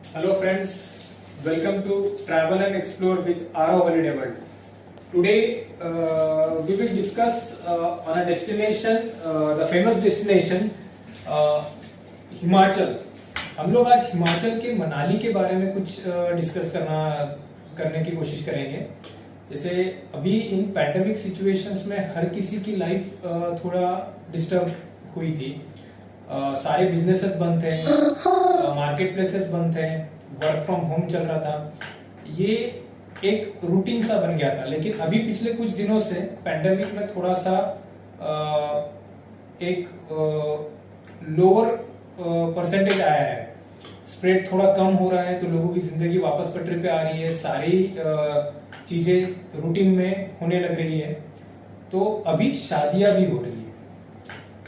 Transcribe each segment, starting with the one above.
Hello friends, welcome to Travel and Explore with Aro Holiday World. Today we will discuss on a destination, the famous destination Himachal. हम लोग आज हिमाचल के मनाली के बारे में कुछ डिस्कस करने की कोशिश करेंगे। जैसे अभी इन पैंडेमिक सिचुएशंस में हर किसी की लाइफ थोड़ा डिस्टर्ब हुई थी। सारे बिजनेसेस बंद थे, मार्केट प्लेसेस बंद थे, वर्क फ्रॉम होम चल रहा था। ये एक रूटीन सा बन गया था। लेकिन अभी पिछले कुछ दिनों से पैंडेमिक में थोड़ा सा एक लोअर परसेंटेज आया है, स्प्रेड थोड़ा कम हो रहा है, तो लोगों की जिंदगी वापस पटरी पे आ रही है, सारी चीजें रूटीन में होने लग रही है। तो अभी शादियां भी हो रही है,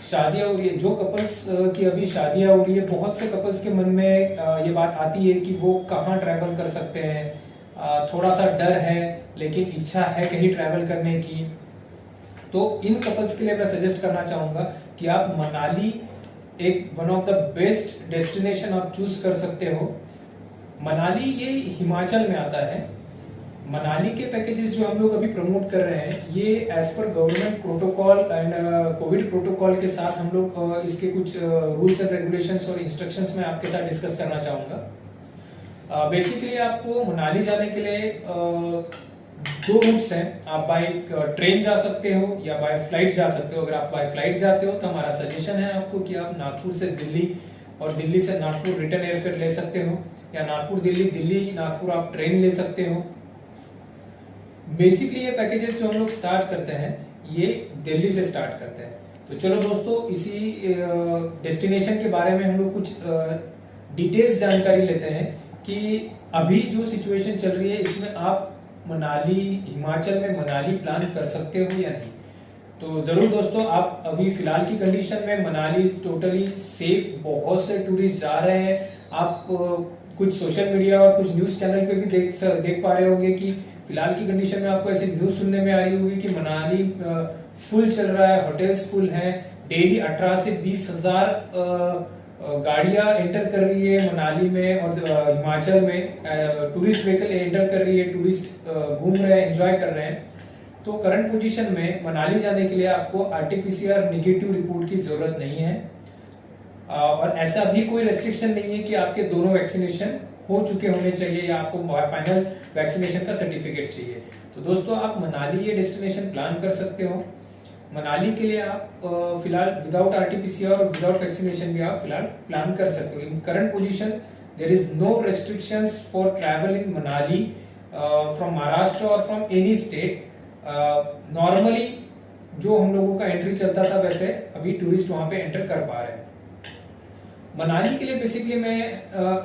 शादियां हो रही है। जो कपल्स की अभी शादियां हो रही है, बहुत से कपल्स के मन में ये बात आती है कि वो कहाँ ट्रैवल कर सकते हैं। थोड़ा सा डर है, लेकिन इच्छा है कहीं ट्रैवल करने की। तो इन कपल्स के लिए मैं सजेस्ट करना चाहूंगा कि आप मनाली एक one of the best destination आप चूज कर सकते हो। मनाली ये हिमाचल में आता है। मनाली के पैकेजेस जो हम लोग अभी प्रमोट कर रहे हैं, ये एज पर government protocol and covid protocol के साथ हम लोग इसके कुछ रूल्स एंड रेगुलेशंस और इंस्ट्रक्शंस में आपके साथ डिस्कस करना चाहूंगा। बेसिकली आपको मनाली जाने के लिए दो रूट्स हैं। आप बाय ट्रेन जा सकते हो या बाय फ्लाइट जा सकते हो। अगर आप बाय फ्लाइट जाते हो तो हमारा सजेशन है आपको कि आप नागपुर से दिल्ली और दिल्ली से नागपुर रिटर्न एयरफेयर ले सकते हो, या नागपुर दिल्ली, दिल्ली नागपुर आप ट्रेन ले सकते हो। बेसिकली ये पैकेजेस जो हम लोग स्टार्ट करते हैं, ये दिल्ली से स्टार्ट करते हैं। तो चलो दोस्तों, इसी डेस्टिनेशन के बारे में हम लोग कुछ डिटेल्स जानकारी लेते हैं कि अभी जो सिचुएशन चल रही है, इसमें आप मनाली, हिमाचल में मनाली प्लान कर सकते हो या नहीं। तो जरूर दोस्तों, आप अभी फिलहाल की कंडीशन में मनाली इज टोटली सेफ। बहुत से टूरिस्ट जा रहे हैं। आप कुछ सोशल मीडिया और कुछ न्यूज चैनल पे भी देख पा रहे होंगे कि फिलहाल की कंडीशन में आपको ऐसी न्यूज सुनने में आ रही होगी कि मनाली फुल चल रहा है, होटल्स फुल हैं। डेली 18 से 20 हजार गाड़ियां एंटर कर रही है मनाली में, और हिमाचल में टूरिस्ट व्हीकल एंटर कर रही है। टूरिस्ट घूम रहे हैं, एंजॉय कर रहे हैं। तो करंट पोजीशन में मनाली जाने के लिए आपको आरटीपीसीआर नेगेटिव रिपोर्ट की जरूरत नहीं है, और ऐसा भी कोई रेस्ट्रिक्शन नहीं है कि आपके दोनों वैक्सीनेशन हो चुके होने चाहिए या आपको फाइनल वैक्सीनेशन का सर्टिफिकेट चाहिए। तो दोस्तों, आप मनाली ये डेस्टिनेशन प्लान कर सकते हो। मनाली के लिए आप फिलहाल विदाउट आरटीपीसीआर और विदाउट वैक्सीनेशन भी आप फिलहाल प्लान कर सकते हो। In current position there is no restrictions for travel in Manali from Maharashtra और फ्रॉम एनी स्टेट। नॉर्मली जो हम लोगों का एंट्री चलता था, वैसे अभी टूरिस्ट वहां पे एंटर कर पा रहे हैं। मनाली के लिए बेसिकली मैं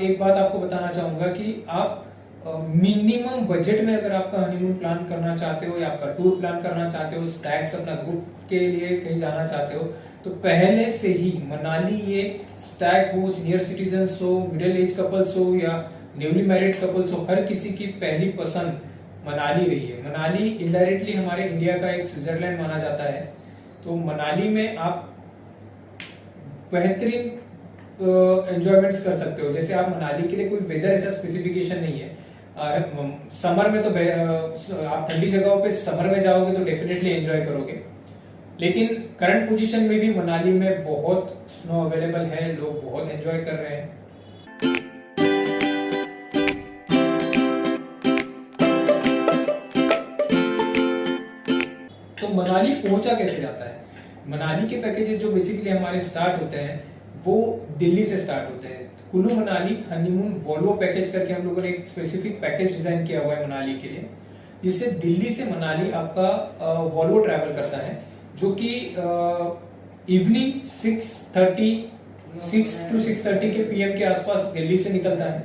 एक बात आपको बताना चाहूंगा कि आप मिनिमम बजट में अगर आपका हनीमून प्लान करना चाहते हो या आपका टूर प्लान करना चाहते हो, स्टैग्स अपना ग्रुप के लिए कहीं जाना चाहते हो, तो पहले से ही मनाली ये स्टैग हो, सीनियर सिटीजन्स हो, मिडिल एज कपल्स हो या न्यूली मैरिड कपल्स हो, हर किसी की पहली पसंद मनाली रही है। मनाली इनडायरेक्टली हमारे इंडिया का एक स्विट्जरलैंड माना जाता है। तो मनाली में आप बेहतरीन एंजॉयमेंट्स कर सकते हो। जैसे आप मनाली के लिए कोई वेदर ऐसा स्पेसिफिकेशन नहीं है। समर में तो आप ठंडी जगहों पे समर में जाओगे तो डेफिनेटली एंजॉय करोगे। लेकिन करंट पोजीशन में भी मनाली में बहुत स्नो अवेलेबल है, लोग बहुत एंजॉय कर रहे हैं। तो मनाली पहुंचा कैसे जाता है? मनाली के पैकेजेस जो बेसिकली हमारे स्टार्ट होते हैं, वो दिल्ली से स्टार्ट होते हैं। Kullu Manali honeymoon Volvo package करके हम लोगों ने एक स्पेसिफिक पैकेज डिजाइन किया हुआ है मनाली के लिए, जिससे दिल्ली से मनाली आपका वॉल्वो ट्रैवल करता है, जो कि इवनिंग 6 to 6:30 के पीएम के आसपास दिल्ली से निकलता है।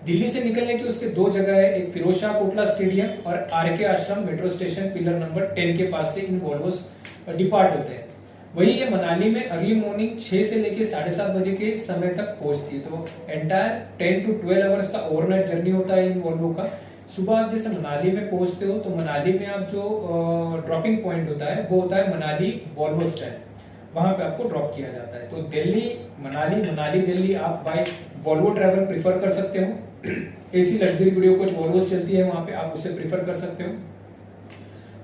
दिल्ली से निकलने के उसके दो जगह है, एक फिरोज शाह कोटला स्टेडियम और आरके आश्रम मेट्रो स्टेशन पिलर नंबर 10 के पास से इन वॉल्वोस डिपार्ट होते हैं। वही ये मनाली में अर्ली मॉर्निंग 6 से लेके 7:30 बजे के समय तक पहुंचती है। तो एंटायर 10 to 12 आवर्स का ओवरनाइट जर्नी होता है इन वॉल्वो का। सुबह आप जैसे मनाली में पहुंचते हो, तो मनाली में आप जो ड्रॉपिंग पॉइंट होता है वो होता है मनाली वॉल्वो स्टैंड। वहां पे आपको ड्रॉप किया जाता है। तो दिल्ली मनाली, मनाली दिल्ली आप बाय वॉल्वो ट्रैवल प्रीफर कर सकते हो। AC luxury video coach Volvo चलती है वहां पे, आप उसे प्रीफर कर सकते हो।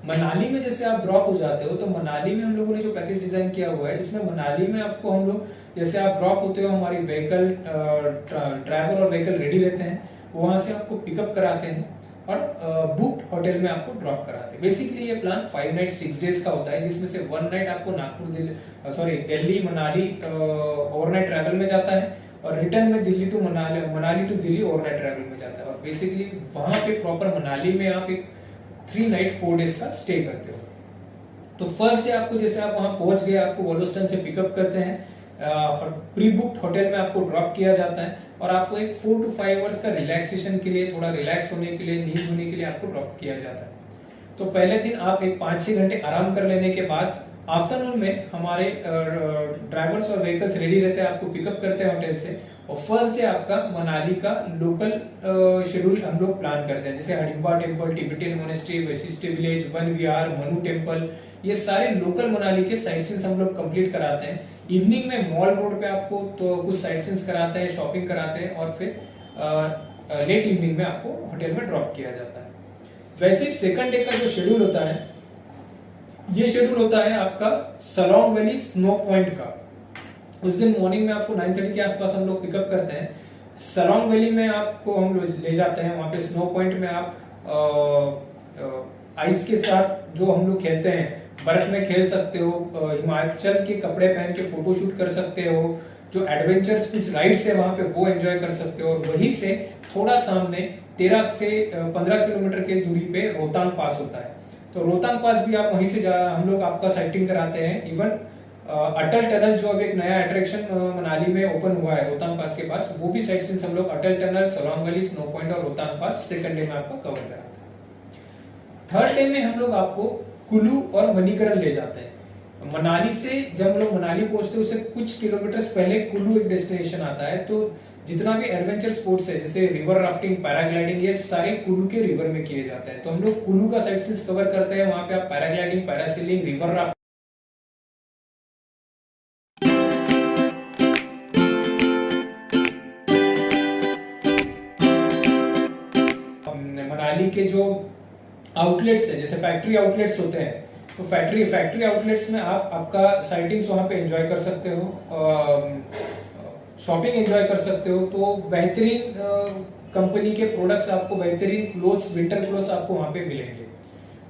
मनाली में जैसे आप ड्रॉप हो जाते हो तो मनाली में हम लोगों ने जो पैकेज डिजाइन किया हुआ है, इसमें मनाली में आपको हम लोग जैसे आप ड्रॉप होते हो हमारी व्हीकल ड्राइवर और व्हीकल रेडी रहते हैं, वहां से आपको पिकअप कराते हैं और बुक्ड होटल में आपको ड्रॉप कराते हैं। बेसिकली ये प्लान 5 नाइट 6 डेज का होता है, जिसमें से 1 नाइट आपको दिल्ली मनाली ओवरनाइट ट्रैवल में जाता है और रिटर्न में Delhi to Manali to Delhi overnight travel में जाता है। और बेसिकली वहां पे प्रॉपर मनाली में आप एक 3 नाइट 4 डेज का स्टे करते हो। तो फर्स्ट डे आपको जैसे आप वहां पहुंच गए, आपको वॉलोस्टन से पिकअप करते हैं, प्री बुक्ड होटल में आपको ड्रॉप किया जाता है और आपको एक 4 to 5 आवर्स का रिलैक्सेशन के लिए, थोड़ा रिलैक्स होने के लिए, नींद होने के लिए आपको ड्रॉप किया जाता है। तो पहले दिन आप एक 5-6 घंटे आराम कर लेने के बाद आफ्टरनून में हमारे ड्राइवर्स और व्हीकल्स रेडी रहते हैं, आपको पिकअप करते हैं होटल से। और फर्स्ट डे आपका मनाली का लोकल शेड्यूल हम लोग प्लान करते हैं, जैसे Hadimba temple, Tibetan monastery, Vashisht village, Van Vihar, Manu temple, ये सारे लोकल मनाली के साइट सीन्स हम लोग कंप्लीट कराते हैं। इवनिंग में मॉल रोड पे आपको तो कुछ साइट सीन्स कराते हैं, शॉपिंग कराते हैं और फिर लेट इवनिंग में आपको होटल में ड्रॉप किया जाता है। वैसे सेकंड डे का जो शेड्यूल होता है, ये शेड्यूल होता है आपका सलोंग वैली स्नो पॉइंट का। उस दिन मॉर्निंग में आपको 9:30 के आसपास हम लोग पिकअप करते हैं। सलोंग वैली में आपको हम ले जाते हैं, वहां पे स्नो पॉइंट में आप आइस के साथ जो हम लोग खेलते हैं, बर्फ में खेल सकते हो, हिमाचल के कपड़े पहन के फोटो शूट कर सकते हो, जो एडवेंचर्स कुछ राइड्स है वहां पे वो एंजॉय कर सकते हो। और वहीं से थोड़ा सामने 13 से 15 किलोमीटर के दूरी पे रोहतांग पास होता है, तो रोहतांग पास भी आप वहीं से हम लोग आपका साइटिंग कराते हैं। इवन अटल टनल जो अब एक नया अट्रैक्शन मनाली में ओपन हुआ है रोहतांग पास के पास, वो भी साइट सीन्स हम लोग Atal tunnel, Solang valley, snow point और रोहतांग पास सेकंड डे में आपको कवर कराते हैं। थर्ड डे में हम लोग आपको कुल्लू और मणिकरण ले जाते हैं। मनाली से जब हम लोग मनाली पहुंचते हैं उससे कुछ किलोमीटर्स पहले कुल्लू एक डेस्टिनेशन आता है। तो जितना भी एडवेंचर स्पोर्ट्स है जैसे रिवर राफ्टिंग, पैराग्लाइडिंग, ये सारे कुल्लू के रिवर में किए जाते हैं। तो हम लोग कुल्लू का साइट सीन्स कवर करते हैं, वहां पे आप paragliding, parasailing, river rafting, Manali के जो आउटलेट्स है जैसे फैक्ट्री आउटलेट्स होते हैं, तो फैक्ट्री आउटलेट्स में आप आपका साइटिंग्स वहां पे एंजॉय कर सकते हो, शॉपिंग एंजॉय कर सकते हो। तो बेहतरीन कंपनी के प्रोडक्ट्स आपको, बेहतरीन क्लोथ्स, विंटर क्लोथ्स आपको वहां पे मिलेंगे।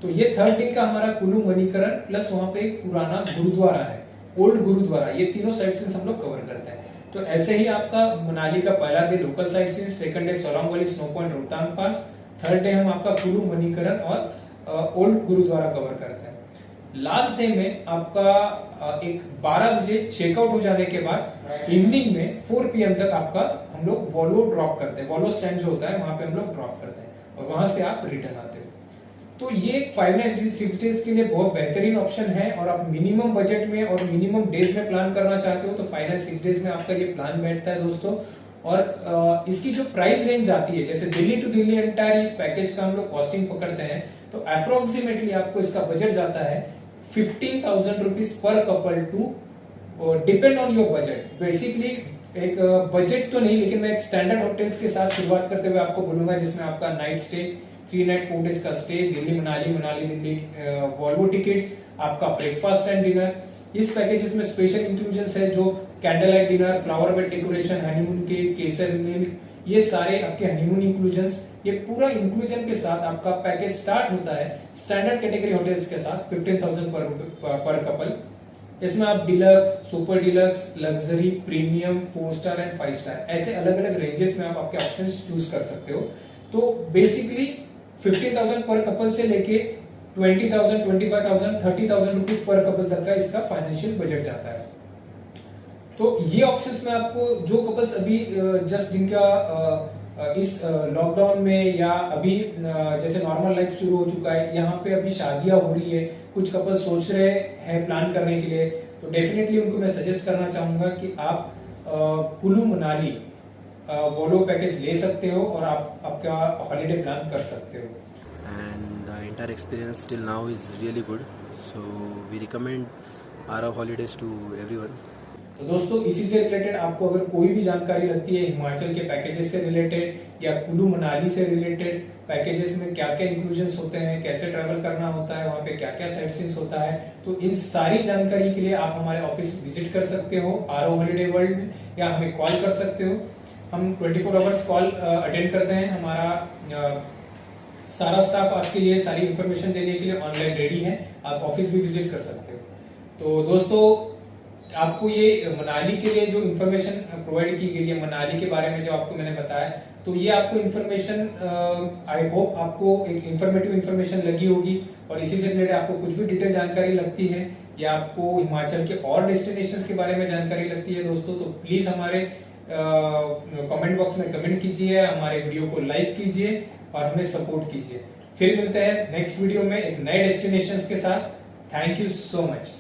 तो ये थर्ड दिन का हमारा कुल्लू मणिकरण प्लस वहां पे एक पुराना गुरुद्वारा है, ओल्ड गुरुद्वारा, ये तीनों साइट सीन्स हम लोग कवर करते हैं। तो ऐसे ही आपका मनाली का पहला day local sight scenes, second day Solang valley, snow point, Rohtang pass, third day हम आपका कुल्लू मणिकरण और ओल्ड गुरुद्वारा कवर करते हैं। लास्ट डे में आपका एक 12 बजे चेकआउट हो जाने के बाद इवनिंग में 4 PM तक आपका हम लोग वॉल्वो ड्रॉप करते हैं। वॉल्वो स्टैंड जो होता है वहां पे हम लोग ड्रॉप करते हैं और वहां से आप रिटर्न आते हो। तो ये 5 नाइट 6 डेज के लिए बहुत बेहतरीन ऑप्शन है। और आप मिनिमम बजट में और मिनिमम डेज में प्लान करना चाहते हो तो 5 नाइट 6 डेज में आपका ये प्लान बैठता है दोस्तों। और इसकी जो प्राइस रेंज आती है, जैसे दिल्ली टू दिल्ली एंटायर इस पैकेज का हम लोग कॉस्टिंग पकड़ते हैं, तो अप्रोक्सीमेटली आपको इसका बजट जाता है 15,000 रुपीज पर couple to depend on your budget. Basically एक बजट तो नहीं, लेकिन मैं एक स्टैंडर्ड होटल्स के साथ शुरुआत करते हुए आपको बोलूंगा, जिसमें आपका नाइट स्टे, 3 नाइट 4 डेज का stay, Delhi Manali, Manali Delhi, Volvo tickets, आपका ब्रेकफास्ट एंड डिनर। इस पैकेजेस में स्पेशल इंक्लूजन्स है जो candle light dinner, flower bed decoration, honeymoon के केसर मिल्क, ये सारे आपके हनीमून इंक्लूजन्स, ये पूरा इंक्लूजन के साथ आपका पैकेज स्टार्ट होता है स्टैंडर्ड कैटेगरी होटल्स के साथ 15,000 पर कपल। इसमें आप deluxe, super deluxe, luxury, premium, 4 star and 5 star, ऐसे अलग अलग रेंजेस में आप आपके ऑप्शंस चूज कर सकते हो। तो बेसिकली 15,000 पर कपल से लेके 20,000, 25,000, 30,000 रुपीज पर कपल तक का इसका फाइनेंशियल बजट जाता है। तो ये ऑप्शंस में आपको जो कपल्स अभी जस्ट जिनका इस लॉकडाउन में या अभी जैसे नॉर्मल लाइफ शुरू हो चुका है, यहाँ पे अभी शादियां हो रही है, कुछ कपल सोच रहे हैं प्लान करने के लिए, तो डेफिनेटली उनको मैं सजेस्ट करना चाहूंगा कि आप कुल्लू मनाली वॉल्वो पैकेज ले सकते हो और आप आपका हॉलीडे प्लान कर सकते हो। And the entire experience till now is really good, so we recommend Arav holidays to everyone. तो दोस्तों इसी से रिलेटेड आपको अगर कोई भी जानकारी लगती है हिमाचल के पैकेजेस से रिलेटेड या कुल्लू मनाली से रिलेटेड, पैकेजेस में क्या क्या इंक्लूजन्स होते हैं, कैसे ट्रैवल करना होता है, वहाँ पे क्या क्या साइट सीन्स होता है, तो इन सारी जानकारी के लिए आप हमारे ऑफिस विजिट कर सकते हो आरओ हॉलीडे वर्ल्ड में, या हमें कॉल कर सकते हो। हम 24 आवर्स कॉल अटेंड करते हैं। हमारा सारा स्टाफ आपके लिए सारी इंफॉर्मेशन देने के लिए ऑनलाइन रेडी है। आप ऑफिस भी विजिट कर सकते हो। तो दोस्तों आपको ये मनाली के लिए जो इन्फॉर्मेशन प्रोवाइड की गई है, मनाली के बारे में जो आपको मैंने बताया, तो ये आपको इन्फॉर्मेशन आई होप आपको एक इंफॉर्मेटिव इन्फॉर्मेशन लगी होगी। और इसी से रिलेटेड आपको कुछ भी डिटेल जानकारी लगती है या आपको हिमाचल के और डेस्टिनेशंस के बारे में जानकारी लगती है दोस्तों, तो प्लीज हमारे कमेंट बॉक्स में कमेंट कीजिए, हमारे वीडियो को लाइक कीजिए और हमें सपोर्ट कीजिए। फिर मिलते हैं नेक्स्ट वीडियो में एक नए डेस्टिनेशंस के साथ। Thank you so much.